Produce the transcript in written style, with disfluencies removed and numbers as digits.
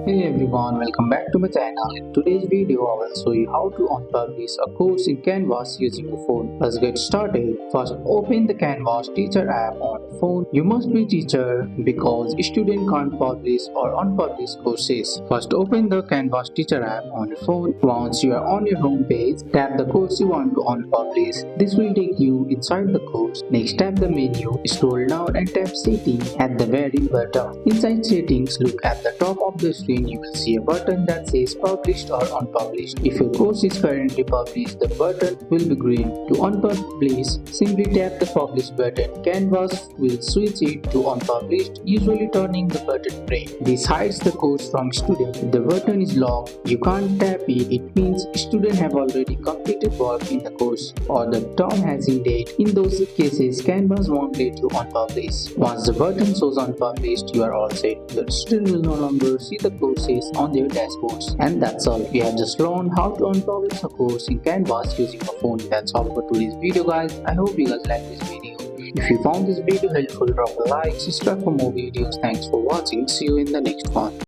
Hey everyone, welcome back to my channel. In today's video, I will show you how to unpublish a course in Canvas using your phone. Let's get started. First, open the Canvas Teacher app on your phone. You must be teacher because student can't publish or unpublish courses. First, open the Canvas Teacher app on your phone. Once you are on your home page, tap the course you want to unpublish. This will take you inside the course. Next, tap the menu, scroll down and tap Settings at the very bottom. Inside Settings, look at the top of the screen. You will see a button that says Published or Unpublished. If your course is currently published, the button will be green. To unpublish, simply tap the Publish button. Canvas will switch it to Unpublished, usually turning the button gray. This hides the course from student. If the button is locked, you can't tap it. It means students have already completed work in the course or the term has ended. In those cases, Canvas won't let you unpublish. Once the button shows Unpublished, you are all set. Your student will no longer see the courses on their dashboards. And that's all. We have just learned how to unpublish a course in Canvas using a phone. That's all for today's video, guys. I hope you guys like this video. If you found this video helpful, drop a like, subscribe for more videos. Thanks for watching. See you in the next one.